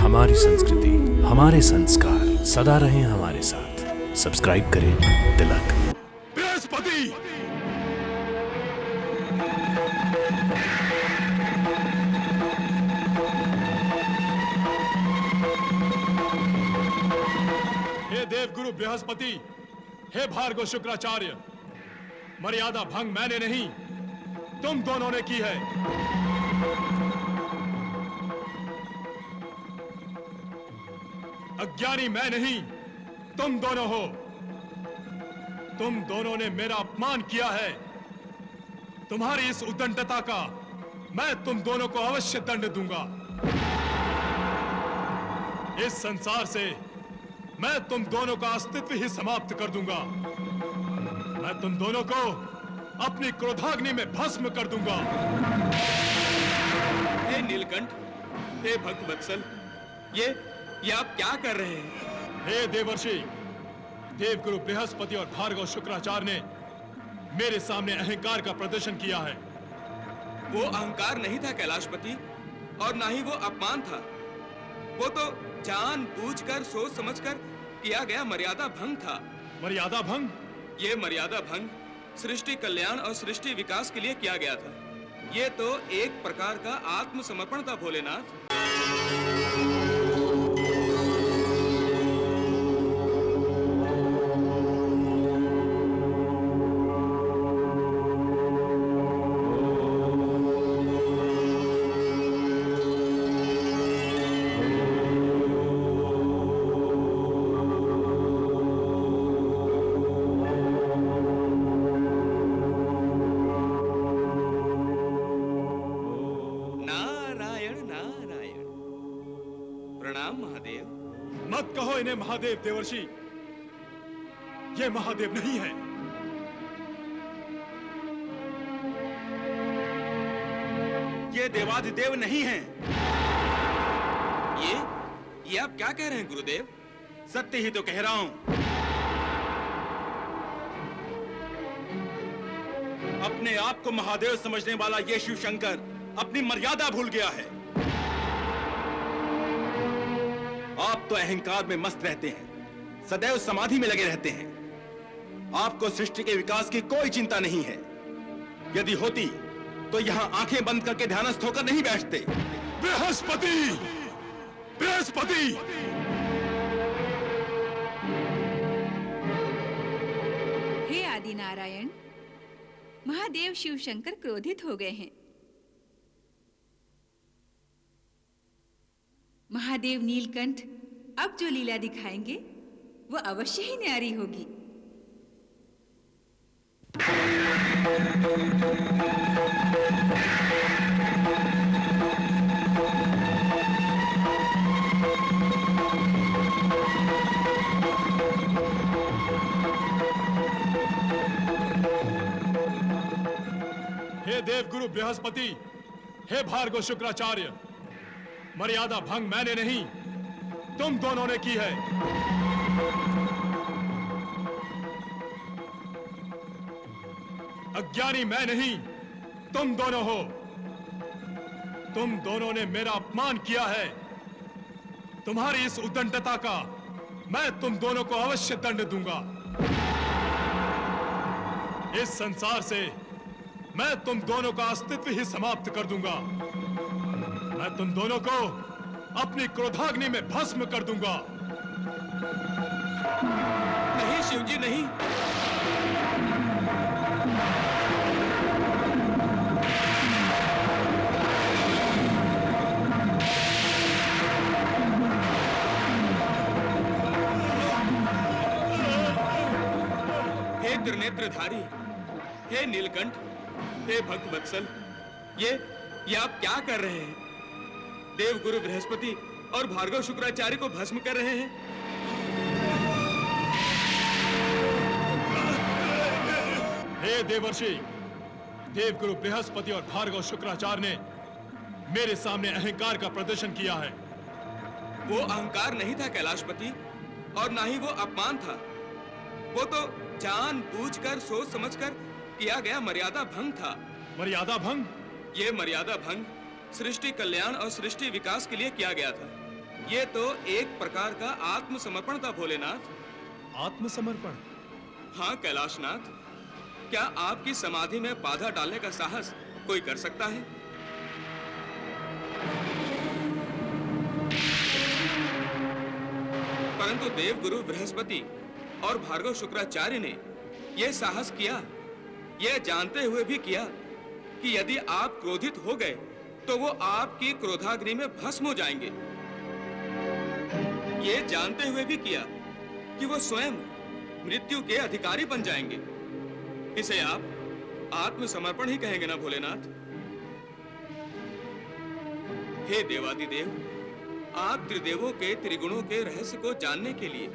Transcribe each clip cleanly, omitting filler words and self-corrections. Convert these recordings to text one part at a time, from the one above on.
हमारी संस्कृति, हमारे संस्कार सदा रहें हमारे साथ। सब्सक्राइब करें तिलक। बृहस्पति, हे देवगुरु बृहस्पति, हे भार्गव शुक्राचार्य, मर्यादा भंग मैंने नहीं तुम दोनों ने की है। अज्ञानी मैं नहीं तुम दोनों हो। तुम दोनों ने मेरा अपमान किया है। तुम्हारी इस उद्दंडता का मैं तुम दोनों को अवश्य दंड दूंगा। इस संसार से मैं तुम दोनों का अस्तित्व ही समाप्त कर दूंगा। मैं तुम दोनों को अपनी क्रोधाग्नि में भस्म कर दूंगा। हे नीलकंठ, हे भक्त वत्सल, ये आप क्या कर रहे हैं? हे देवर्षि, देवगुरु बृहस्पति और भार्गव शुक्राचार्य ने मेरे सामने अहंकार का प्रदर्शन किया है। वो अहंकार नहीं था कैलाशपति, और ना ही वो अपमान था। वो तो जानबूझकर सोच समझकर किया गया मर्यादा भंग था। मर्यादा भंग? ये मर्यादा भंग सृष्टि कल्याण और सृष्टि विकास के लिए किया गया था। ये तो एक प्रकार का आत्मसमर्पण था भोलेनाथ। मत कहो इन्हें महादेव देवर्षि, ये महादेव नहीं है। ये देवाधिदेव नहीं है। ये आप क्या कह रहे हैं गुरुदेव? सत्य ही तो कह रहा हूं। अपने आप को महादेव समझने वाला ये शिव शंकर अपनी मर्यादा भूल गया है। आप तो अहंकार में मस्त रहते हैं, सदैव समाधि में लगे रहते हैं। आपको सृष्टि के विकास की कोई चिंता नहीं है। यदि होती तो यहां आंखें बंद करके ध्यानस्थ होकर नहीं बैठते। बृहस्पति, बृहस्पति! हे आदि नारायण, महादेव शिव शंकर क्रोधित हो गए हैं। महादेव नीलकंठ अब जो लीला दिखाएंगे वो अवश्य ही न्यारी होगी। हे देवगुरु बृहस्पति, हे भार्गव शुक्राचार्य, मर्यादा भंग मैंने नहीं तुम दोनों ने की है। अज्ञानी मैं नहीं तुम दोनों हो। तुम दोनों ने मेरा अपमान किया है। तुम्हारी इस उद्दंडता का मैं तुम दोनों को अवश्य दंड दूंगा। इस संसार से मैं तुम दोनों का अस्तित्व ही समाप्त कर दूंगा। मैं तुम दोनों को अपनी क्रोधाग्नि में भस्म कर दूंगा। नहीं शिवजी, नहीं। हे त्रिनेत्रधारी, हे नीलकंठ, हे भक्त वत्सल, ये आप क्या कर रहे हैं? देवगुरु बृहस्पति और भार्गव शुक्राचार्य को भस्म कर रहे हैं। हे देवर्षि, देवगुरु बृहस्पति और भार्गव शुक्राचार्य ने मेरे सामने अहंकार का प्रदर्शन किया है। वो अहंकार नहीं था कैलाशपति, और ना ही वो अपमान था। वो तो जानबूझकर सोच समझकर किया गया मर्यादा भंग था। मर्यादा भंग? ये मर्यादा भंग सृष्टि कल्याण और सृष्टि विकास के लिए किया गया था। ये तो एक प्रकार का आत्मसमर्पण था भोलेनाथ। आत्मसमर्पण? हाँ कैलाशनाथ, क्या आपकी समाधि में बाधा डालने का साहस कोई कर सकता है? परंतु देवगुरु बृहस्पति और भार्गव शुक्राचार्य ने यह साहस किया, यह जानते हुए भी किया कि यदि आप क्रोधित हो गए तो वो आपकी क्रोधाग्नि में भस्म हो जाएंगे। यह जानते हुए भी किया कि वो स्वयं मृत्यु के अधिकारी बन जाएंगे। इसे आप आत्मसमर्पण ही कहेंगे ना भोलेनाथ? हे देवादिदेव, आप त्रिदेवों के त्रिगुणों के रहस्य को जानने के लिए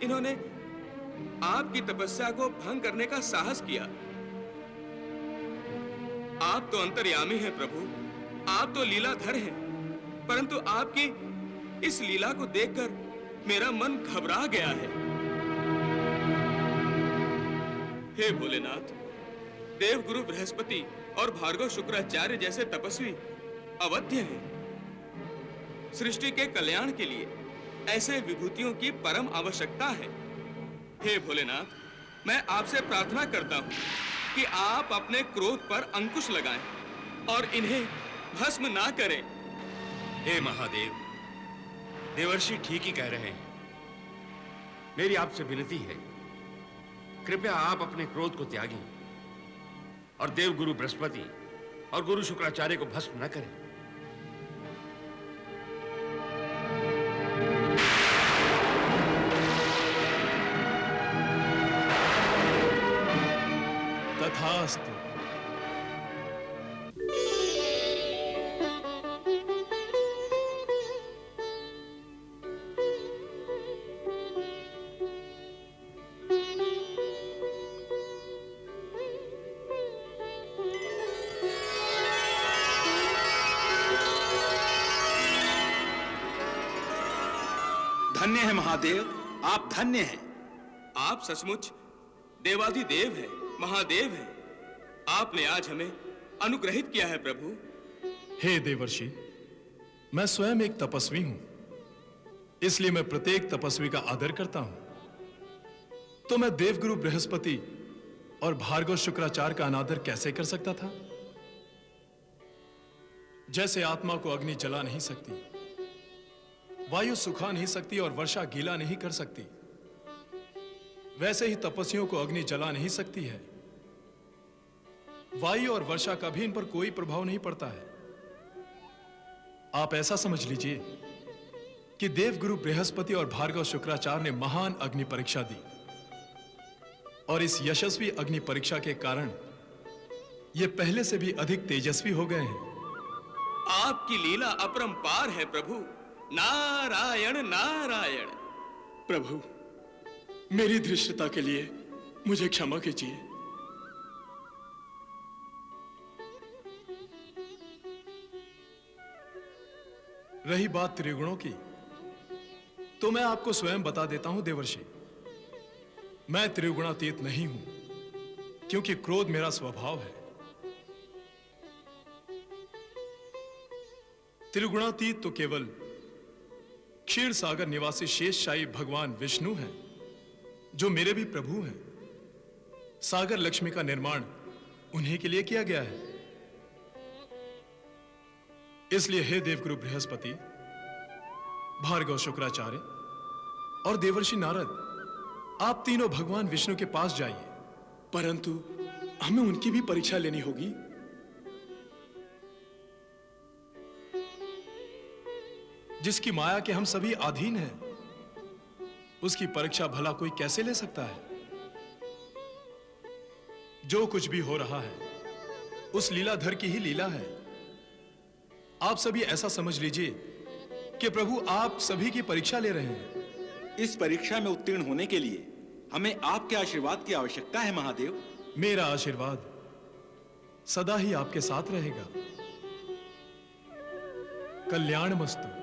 इन्होंने आपकी तपस्या को भंग करने का साहस किया। आप तो अंतर्यामी हैं प्रभु, आप तो लीलाधर हैं, परंतु आपकी इस लीला को देखकर मेरा मन घबरा गया है। हे भोलेनाथ, देवगुरु बृहस्पति और भार्गव शुक्राचार्य जैसे तपस्वी अवध्य हैं। सृष्टि के कल्याण के लिए ऐसे विभूतियों की परम आवश्यकता है। हे भोलेनाथ, मैं आपसे प्रार्थना करता हूं कि आप अपने क्रोध पर अंकुश लगाएं और इन्हें भस्म ना करें। हे महादेव, देवर्षि ठीक ही कह रहे हैं। मेरी आपसे विनती है, कृपया आप अपने क्रोध को त्यागें और देवगुरु बृहस्पति और गुरु शुक्राचार्य को भस्म न करें। तथास्तु। धन्य है महादेव, आप धन्य हैं। आप सचमुच देवाधिदेव हैं, महादेव हैं। आपने आज हमें अनुग्रहित किया है प्रभु। हे देवर्षि, मैं स्वयं एक तपस्वी हूं, इसलिए मैं प्रत्येक तपस्वी का आदर करता हूं। तो मैं देवगुरु बृहस्पति और भार्गव शुक्राचार्य का अनादर कैसे कर सकता था? जैसे आत्मा को अग्नि जला नहीं सकती, वायु सुखा नहीं सकती और वर्षा गीला नहीं कर सकती, वैसे ही तपस्वियों को अग्नि जला नहीं सकती है। वायु और वर्षा का भी इन पर कोई प्रभाव नहीं पड़ता है। आप ऐसा समझ लीजिए कि देवगुरु बृहस्पति और भार्गव शुक्राचार्य ने महान अग्नि परीक्षा दी और इस यशस्वी अग्नि परीक्षा के कारण ये पहले से भी अधिक तेजस्वी हो गए हैं। आपकी लीला अपरंपार है प्रभु। नारायण नारायण। प्रभु, मेरी धृष्टता के लिए मुझे क्षमा कीजिए। रही बात त्रिगुणों की, तो मैं आपको स्वयं बता देता हूं देवर्षि। मैं त्रिगुणातीत नहीं हूं, क्योंकि क्रोध मेरा स्वभाव है। त्रिगुणातीत तो केवल क्षीर सागर निवासी शेषशाही भगवान विष्णु हैं, जो मेरे भी प्रभु हैं। सागर लक्ष्मी का निर्माण उन्हीं के लिए किया गया है। इसलिए हे देवगुरु बृहस्पति, भार्गव शुक्राचार्य और देवर्षि नारद, आप तीनों भगवान विष्णु के पास जाइए, परंतु हमें उनकी भी परीक्षा लेनी होगी। जिसकी माया के हम सभी अधीन हैं, उसकी परीक्षा भला कोई कैसे ले सकता है? जो कुछ भी हो रहा है उस लीलाधर की ही लीला है। आप सभी ऐसा समझ लीजिए कि प्रभु आप सभी की परीक्षा ले रहे हैं। इस परीक्षा में उत्तीर्ण होने के लिए हमें आपके आशीर्वाद की आवश्यकता है महादेव। मेरा आशीर्वाद सदा ही आपके साथ रहेगा। कल्याणमस्तु।